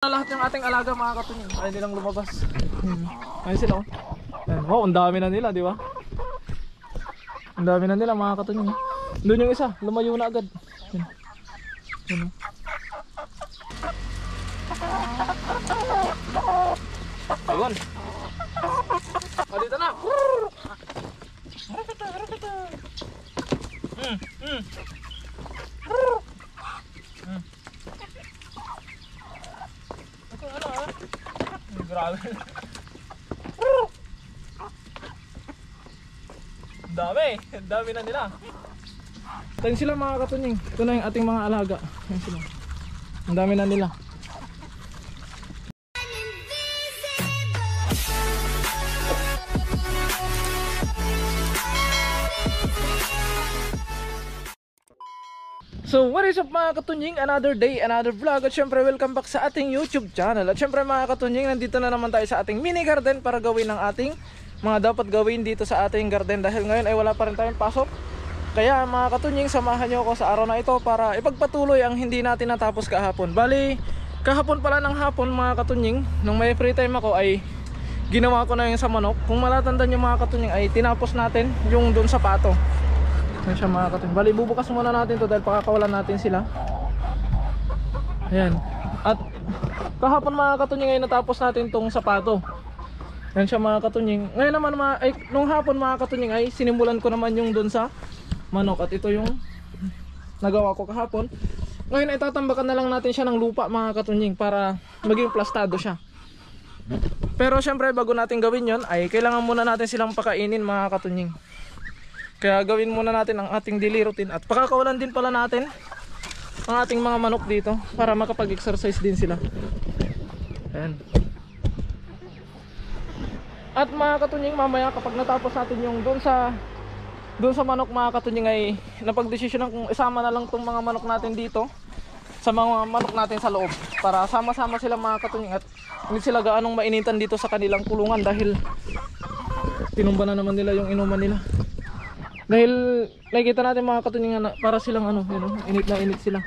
Lahat ng ating alaga mga katunying ay nilang lumabas. Ayun sila oh. Wow, ang dami na nila, di ba? Ang dami na nila mga katunying. Doon yung isa, lumayo na agad. Yun. Yun. Ayun. Oh, dito na. Grabe. Dami na nila. Tayo sila mga katunying. Ito na yung ating mga alaga. Ayan sila. Ang dami na nila. So what is up mga katunying, another day, another vlog. At syempre welcome back sa ating YouTube channel. At syempre mga katunying, nandito na naman tayo sa ating mini garden para gawin ang ating mga dapat gawin dito sa ating garden. Dahil ngayon ay wala pa rin tayong pasok. Kaya mga katunying, samahan nyo ako sa araw na ito para ipagpatuloy ang hindi natin natapos kahapon. Bali, kahapon pala ng hapon mga katunying, nung may free time ako ay ginawa ko na yung sa manok. Kung malatandaan nyo mga katunying ay tinapos natin yung dun sa pato. Ayan siya mga katunying. Bali, bubukas muna natin to dahil pakakawalan natin sila. Ayan. At kahapon mga katunying ay natapos natin tong sapato. Ayan siya mga katunying. Ngayon naman nung hapon mga katunying ay sinimulan ko naman yung dun sa manok. At ito yung nagawa ko kahapon. Ngayon ay tatambakan na lang natin siya ng lupa mga katunying para maging plastado siya. Pero syempre bago natin gawin yon ay kailangan muna natin silang pakainin mga katunying. Kaya gawin muna natin ang ating daily routine. At pakakawalan din pala natin ang ating mga manok dito para makapag-exercise din sila. Ayan. At mga katunying, mamaya kapag natapos natin yung doon sa manok mga katunying ay napag-desisyonan kung isama na lang itong mga manok natin dito sa mga manok natin sa loob. Para sama-sama sila mga katunying at hindi sila gaanong mainitan dito sa kanilang kulungan dahil tinumba na naman nila yung inuman nila. Dahil nakikita natin mga katunying para silang init na init sila.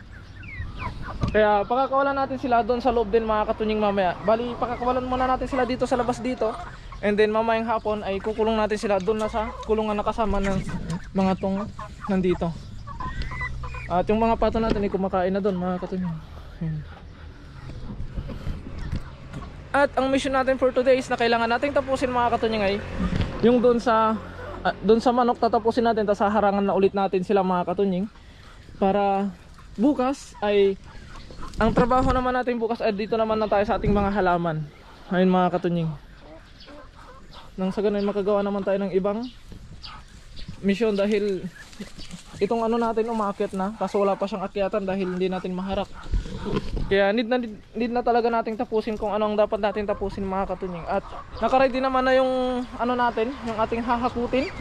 Kaya pakakawalan natin sila doon sa loob din mga katunying mamaya. Bali pakakawalan muna natin sila dito sa labas dito. And then mamayang hapon ay kukulong natin sila doon na sa kulungan na kasama ng mga tong nandito. At yung mga pato natin ay kumakain na doon mga katunying. At ang mission natin for today is na kailangan nating tapusin mga katunying ay yung doon sa manok tatapusin natin, tapos harangan na ulit natin sila mga katunying para bukas ay ang trabaho naman natin bukas ay dito naman na tayo sa ating mga halaman. Ayun mga katunying, nang sa ganun makagawa naman tayo ng ibang mission dahil itong natin umaakyat na kaso wala pa siyang akyatan dahil hindi natin maharap. Kaya need na talaga nating tapusin kung ano ang dapat natin tapusin mga katunying. At nakaready naman na yung natin, yung ating hahakutin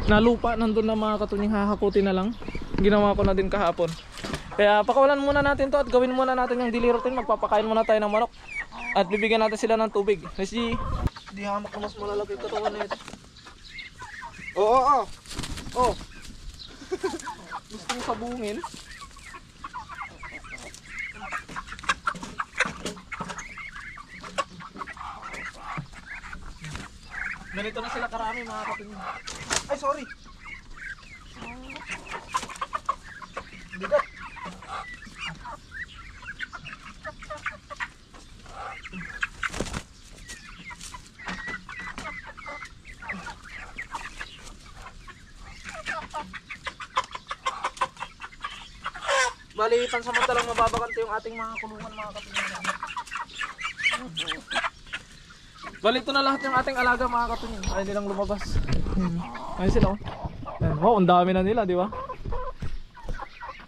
na lupa, nandun na mga katunying, hahakutin na lang. Ginawa ko na din kahapon. Kaya pakawalan muna natin to at gawin muna natin yung daily routine. Magpapakain muna tayo ng manok at bibigyan natin sila ng tubig. Kasi di hamak na mas malalaki katawan na ito. Oo. Gusto mong sabungin. Ganito na sila karami mga katunying. Ay sorry. Bigat. Bali pansamantalang mababakante yung ating mga kulungan mga katunying. Bali ito na lahat yung ating alaga mga katunying ay nilang lumabas. Ayun sila oh. Wow, ang dami na nila, di ba?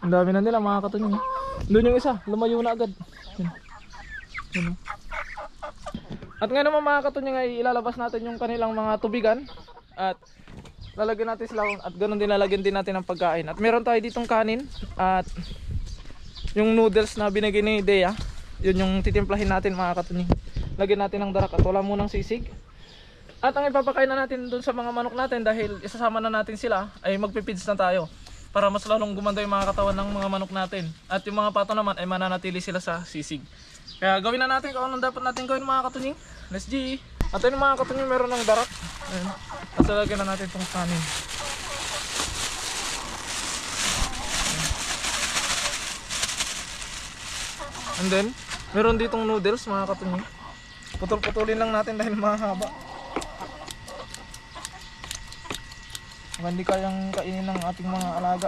Ang dami na nila mga katunying. Doon yung isa, lumayo na agad. Yun. At ngayon naman mga katunying ay ilalabas natin yung kanilang mga tubigan at lalagyan natin sila at ganoon din lalagyan din natin ng pagkain. At meron tayo ditong kanin at yung noodles na binigay ni Dea. Yun yung titimplahin natin mga katunying. Lagyan natin ng darak at wala munang sisig. At ang ipapakain na natin dun sa mga manok natin dahil isasama na natin sila ay magpipids na tayo. para mas lalong gumanda yung mga katawan ng mga manok natin. At yung mga pato naman ay mananatili sila sa sisig. Kaya gawin na natin kung anong dapat natin gawin mga katunying. Let's G. At yun mga katunying, meron ng darat. Ayan. At lalagyan na natin itong kanin. And then, meron ditong noodles mga katunying. Putol-putulin lang natin dahil mahaba. Hindi kayang kainin ng ating mga alaga.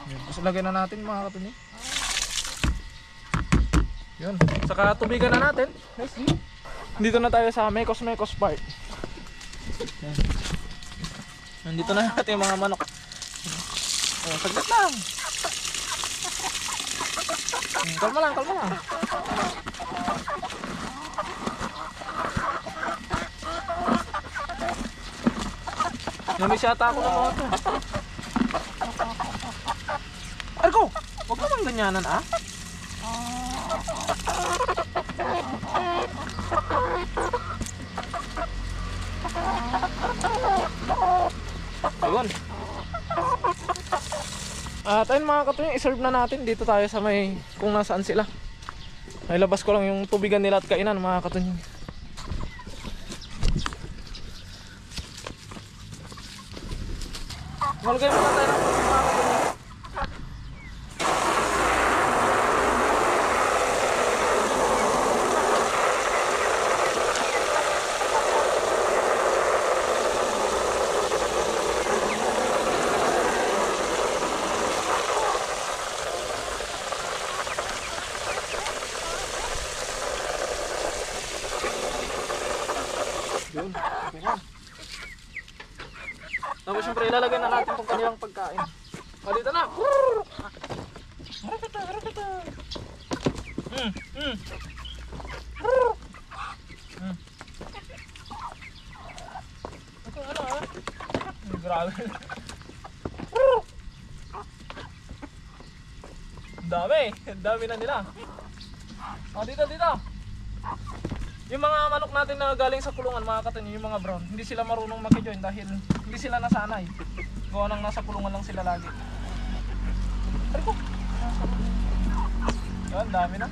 Tapos lagyan na natin mga katunying. Yun. Saka tubigan na natin. Let's see. Dito na tayo sa Mekos part. Yan. Nandito na natin yung mga manok. Oh, saglit lang. Kalma lang, kalma lang. Namiss yata ako ng mga ito. Arko! Huwag naman ganyanan ah. Ayun. At ayun mga katunying, iserve na natin. Dito tayo sa may kung nasaan sila. Ay labas ko lang yung tubigan nila at kainan mga katunying. Malagay muna tayo ng mga katunying. Yun, okay na. Tapos syempre ilalagay na natin itong kanilang pagkain. O dito na. Harakata, harakata. Ito ano ah. Grabe. Dami na nila. O dito. Yung mga manok natin na galing sa kulungan mga katunying, yung mga brown, hindi sila marunong maki-join dahil hindi sila nasanay. Gawa nang nasa kulungan lang sila lagi. Ay ko! Yan, dami na.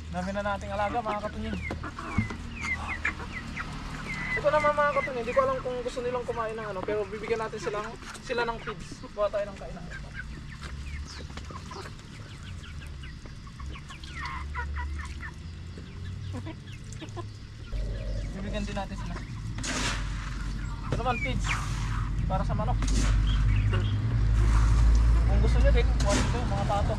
Dami na nating alaga mga katunying. Ito naman mga katunying, hindi ko alam kung gusto nilang kumain ng ano, pero bibigyan natin sila ng feeds. Buha tayo ng kainan. Bibigyan din natin sila. Ito naman feeds para sa manok. Kung gusto nyo din, buha nyo mga pato.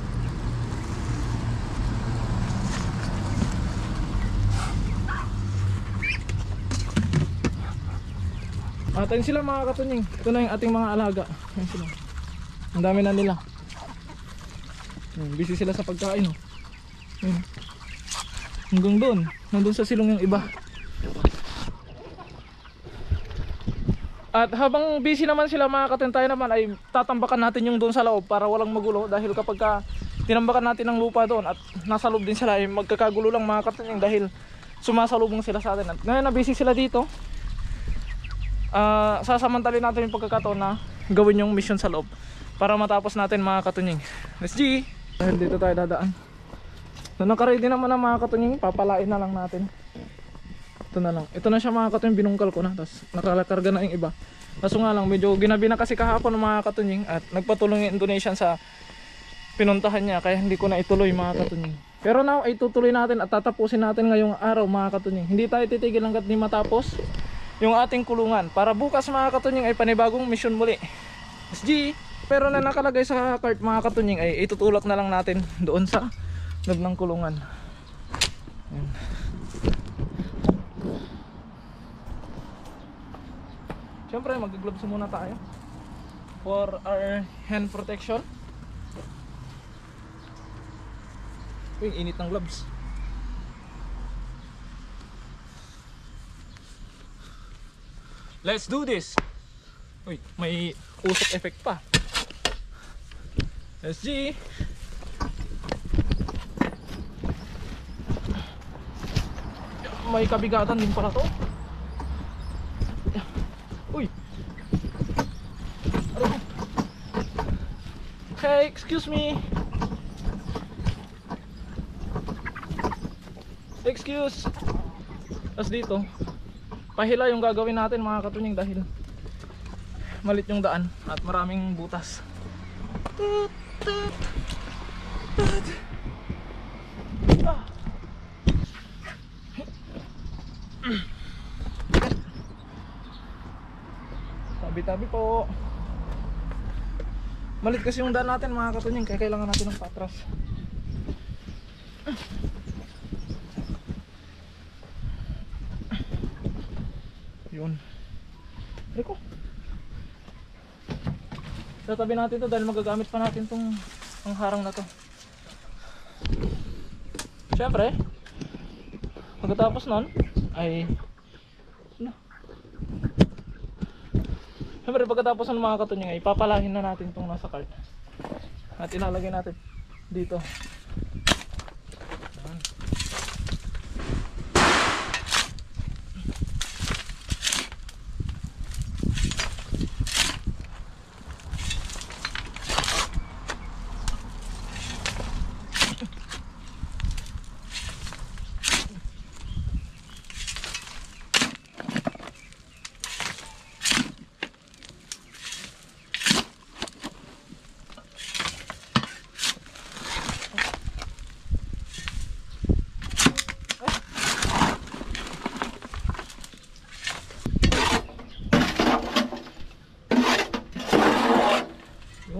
At ayun sila mga katunying. Ito na yung ating mga alaga. Ayun sila. Ang dami na nila. Busy sila sa pagkain. Oh. Ayun. Hanggang doon. Nandun sa silong yung iba. At habang busy naman sila mga katunying, tayo naman ay tatambakan natin yung doon sa loob para walang magulo. Dahil kapag tinambakan natin ng lupa doon at nasa loob din sila ay magkakagulo lang mga katunying dahil sumasalubong sila sa atin. At ngayon na busy sila dito. Sasamantalin natin yung pagkakataon na gawin yung mission sa loob para matapos natin mga katunying. Let's G! Dahil dito tayo dadaan. So, nakaready naman ang mga katunying, papalain na lang natin. Ito na lang. Ito na siya mga katunying, binungkal ko na. Tapos nakalakarga na yung iba. Kaso nga lang, medyo ginabi na kasi kahapon ng mga katunying at nagpatulong yung Indonesian sa pinuntahan niya. Kaya hindi ko na ituloy mga katunying. Pero now ay tutuloy natin at tatapusin natin ngayong araw mga katunying. Hindi tayo titigil hanggat di matapos yung ating kulungan para bukas mga katunying ay panibagong mission muli. SG! Pero na nakalagay sa cart mga katunying ay itutulak na lang natin doon sa loob ng kulungan. Ayan. Siyempre mag-gloves muna tayo for our hand protection. Uy, init ng gloves. Let's do this. Uy, may usok effect pa. SG. May kabigatan din pala to. Uy. Hey, excuse me. Excuse. Tapos dito, pahila yung gagawin natin mga katunying dahil malit yung daan at maraming butas. Tabi-tabi po. Malit kasi yung daan natin mga katunying, kaya kailangan natin ng patras. Yun. Reko. Tatabi natin to dahil magagamit pa natin tong ang harang na to. Siyempre, pagkatapos nun ay Siyempre pagkatapos ng mga katunying ay papalahin na natin itong nasa cart at ilalagay natin dito.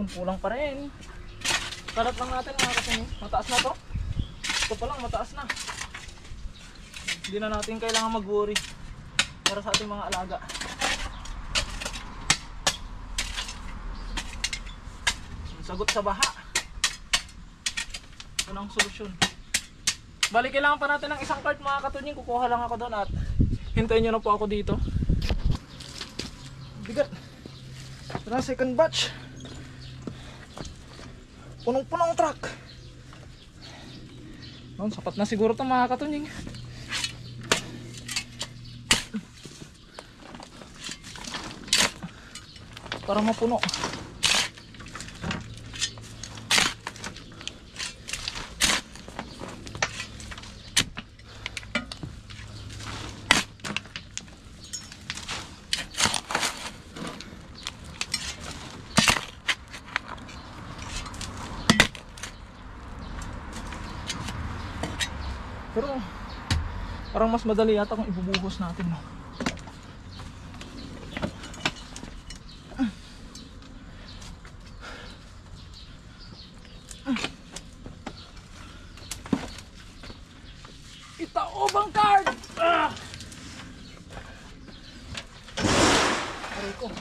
Kulang pa rin. Kalat lang natin mga katunying. Mataas na to. Ito pa lang mataas na. Hindi na natin kailangan mag-worry para sa ating mga alaga. Sagot sa baha. Ito na ang solusyon. Bali kailangan pa natin ng isang cart mga katunying. Kukuha lang ako doon at hintayin nyo na po ako dito. Bigat. Ito na second batch. Punong-punong truck. Noon, sapat na siguro ito mga katunying. Para mapuno. Pero parang mas madali yata kung ibubuhos natin, no? Itaobang card! Aray ko.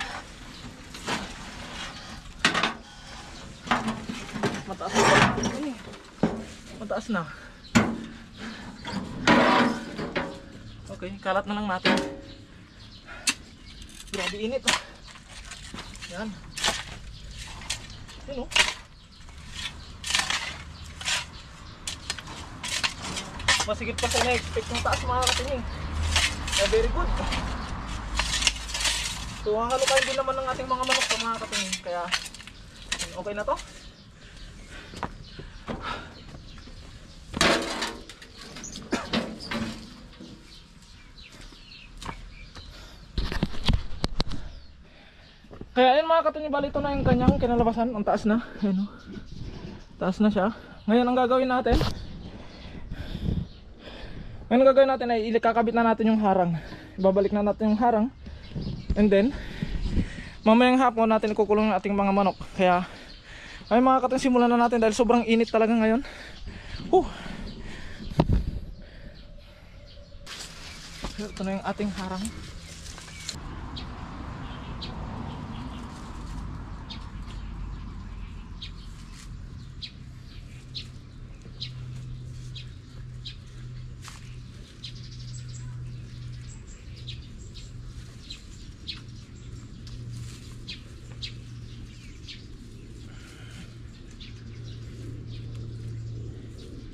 Mataas na pala. Mataas na. Okay, kalat na lang natin. Grabe init. Yan. Yan o. Masigit pa sa na-expect ng taas mga katunying. Very good. So hahalukayin din naman ng ating mga manok sa mga katunying. Kaya okay na to. Kaya ayun mga katunying, bali ito na yung kanyang kinalabasan. Ang taas na. Ayun, oh. Taas na siya. Ngayon ang gagawin natin, ay kakabit na natin yung harang. Ibabalik na natin yung harang. And then mamayang hapon natin ikukulong ang ating mga manok. Kaya ay mga katunying, simulan na natin dahil sobrang init talaga ngayon. Ito na yung ating harang.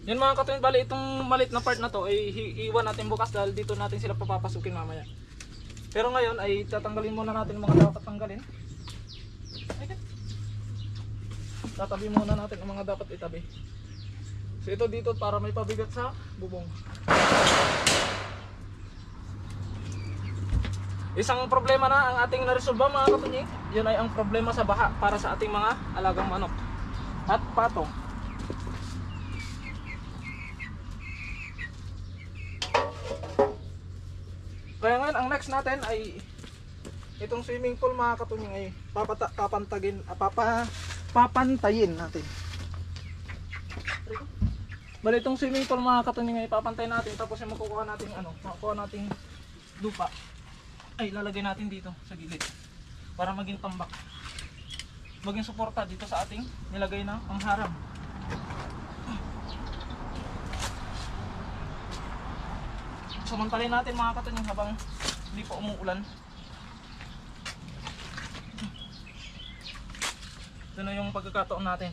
Yan mga katunying, bali itong malit na part na to ay iiwan natin bukas dahil dito natin sila papapasukin mamaya. Pero ngayon ay tatanggalin muna natin mga dapat tanggalin. Tatabi muna natin ang mga dapat itabi. So ito dito para may pabigat sa bubong. Isang problema na ang ating naresolba mga katunying. Yun ay ang problema sa baha para sa ating mga alagang manok at pato. Kaya ngayon ang next natin ay itong swimming pool mga katunying ay papantayin natin. Bali itong swimming pool mga katunying ay papantayin natin, tapos yung makukuha natin makukuha nating lupa ay lalagay natin dito sa gilid para maging tambak, maging suporta dito sa ating nilagay na pangharang. Samantalin natin mga katunying habang hindi pa umuulan. Ito na yung pagkakataon natin.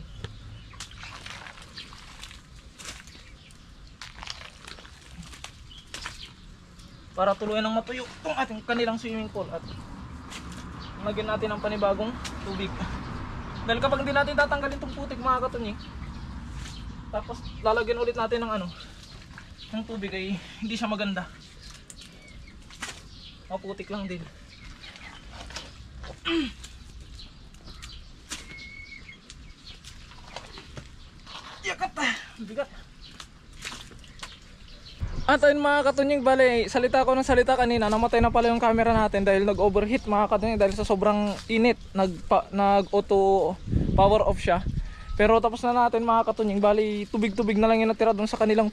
Para tuluyan ng matuyo itong ating kanilang swimming pool at lagyan natin ng panibagong tubig. Dahil kapag hindi natin tatanggalin itong putik mga katunying, tapos lalagyan ulit natin ng ng tubig ay hindi siya maganda. Maputik lang din. Yakat! Bigat! At ayun mga katunying, bale, salita ko ng salita kanina, namatay na pala yung camera natin dahil nag-overheat mga katunying dahil sa sobrang init, nag-auto power off siya. Pero tapos na natin mga katunying, bali tubig-tubig na lang yung natira doon sa kanilang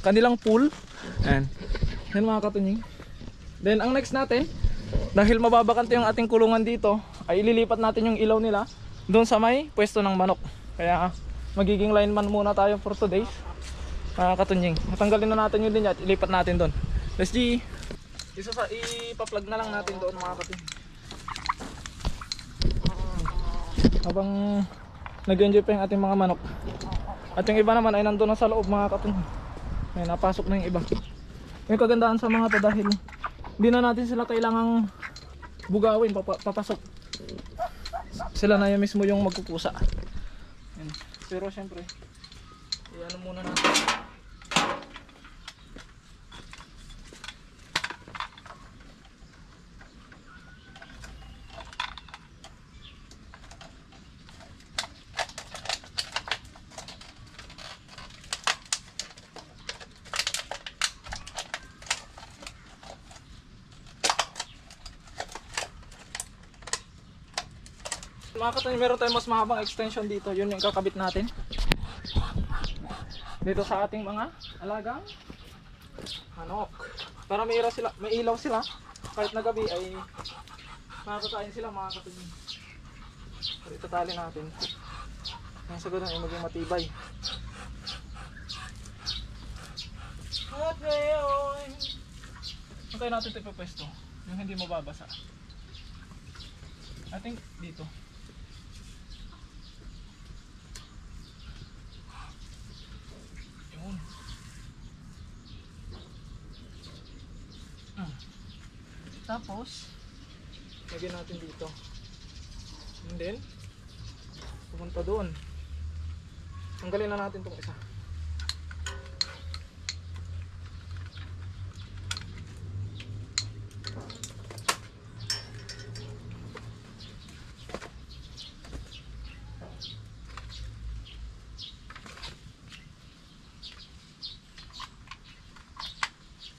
kanilang pool. Ayan. Yan mga katunying. Then ang next natin, dahil mababakante yung ating kulungan dito, ay ililipat natin yung ilaw nila doon sa may pwesto ng manok. Kaya magiging lineman muna tayo for today's mga katunying. Matanggalin na natin yung linya at ilipat natin doon. Let's see. Ipa-plug na lang natin doon mga katunying. Habang nag-enjoy pa yung ating mga manok. At yung iba naman ay nandun na sa loob mga katunying. May napasok na yung iba. Yung kagandahan sa mga to dahil hindi na natin sila kailangang bugawin, papasok. Sila na yung mismo yung magkukusa. Yan. Pero syempre, iyan muna natin. Mga katunying, meron tayong mas mahabang extension dito. Yun yung kakabit natin dito sa ating mga alagang manok. Para may ilaw sila kahit na gabi ay makakain sila mga katunying. So itatali natin. Ang sagot ay maging matibay. At ngayon, kaya natin ito ipapwesto yung hindi mababasa. I think dito. Tapos lagyan natin dito and then pupunta doon. Tanggalin na natin itong isa.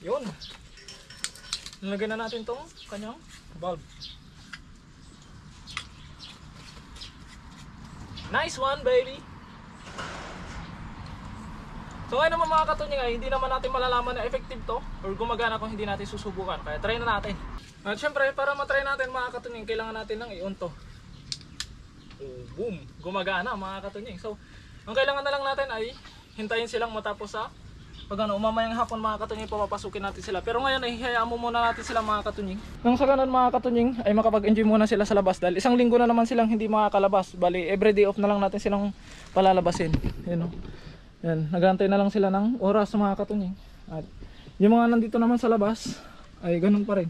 Yun. Nilagyan na natin tong kanyang bulb. Nice one, baby! So ngayon naman mga katunying ay hindi naman natin malalaman na effective to or gumagana kung hindi natin susubukan. Kaya try na natin. At syempre para matry natin mga katunying, kailangan natin ng i-on to. Oh, boom! Gumagana mga katunying. So ang kailangan na lang natin ay hintayin silang matapos sa pag umamayang hapon mga katunying, papapasukin natin sila. Pero ngayon ay hayaan mo muna natin sila mga katunying. Nang sa ganun mga katunying ay makapag-enjoy muna sila sa labas dahil isang linggo na naman silang hindi makakalabas. Bali every day off na lang natin silang palalabasin. You know? Yan, nag-aantay na lang sila ng oras mga katunying. At yung mga nandito naman sa labas ay ganun pa rin,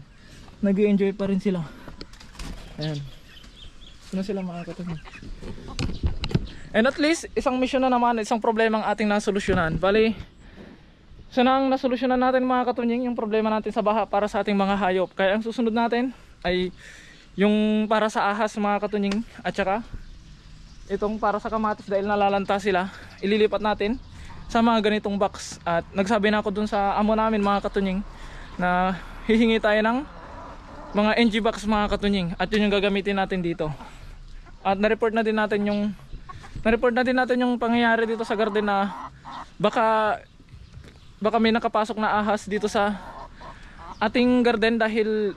nag-enjoy pa rin sila. Ayan, na sila mga katunying. And at least isang mission na naman, isang problema ang ating nasolusyonan. Bali, so nang nasolusyonan natin mga katunying yung problema natin sa baha para sa ating mga hayop. Kaya ang susunod natin ay yung para sa ahas mga katunying, at saka itong para sa kamatis dahil nalalanta sila, ililipat natin sa mga ganitong box. At nagsabi na ako dun sa amo namin mga katunying na hihingi tayo ng mga NG box mga katunying, at yun yung gagamitin natin dito. At na-report na din natin yung pangyayari dito sa garden na baka may nakapasok na ahas dito sa ating garden, dahil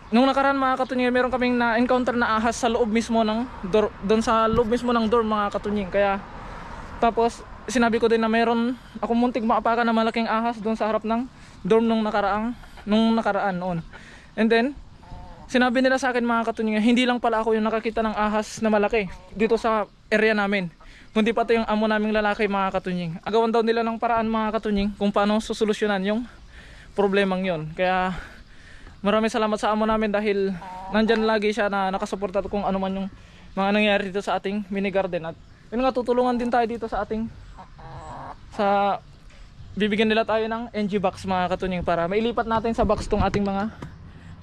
nung nakaraan mga katunying meron kaming na-encounter na ahas sa loob mismo ng door, doon sa loob mismo ng door mga katunying. Kaya tapos sinabi ko din na meron akong muntik maapakan na malaking ahas doon sa harap ng dorm nung nakaraan noon. And then sinabi nila sa akin mga katunying, hindi lang pala ako yung nakakita ng ahas na malaki dito sa area namin, kundi pati yung amo naming lalaki mga katunying. Agawan daw nila ng paraan mga katunying kung paano susolusyonan yung problemang yon. Kaya maraming salamat sa amo namin dahil nandyan lagi siya na nakasuporta kung ano man yung mga nangyayari dito sa ating mini garden. At yun nga, tutulungan din tayo dito sa ating bibigyan nila tayo ng NG box mga katunying para mailipat natin sa box tong ating mga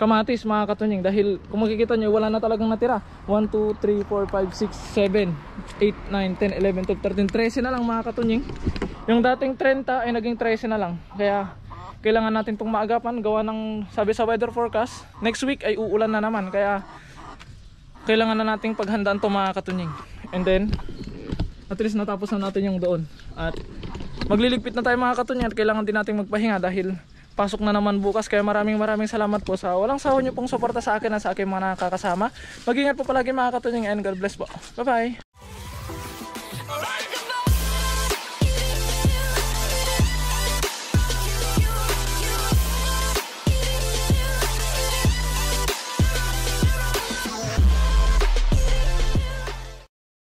kamatis mga katunying. Dahil kung makikita nyo wala na talagang natira. 1, 2, 3, 4, 5, 6, 7, 8, 9, 10, 11, 12, 13 na lang mga katunying. Yung dating 30 ay naging 13 na lang. Kaya kailangan natin itong maagapan, gawa ng sabi sa weather forecast next week ay uulan na naman. Kaya kailangan na nating paghandaan to mga katunying. And then at least natapos na natin yung doon. At magliligpit na tayo mga katunying, at kailangan din nating magpahinga dahil pasok na naman bukas. Kaya maraming salamat po sa walang sawa nyo pong suporta sa akin at sa aking mga nakakasama. Mag-ingat po palagi mga katunying, and God bless po. Bye bye.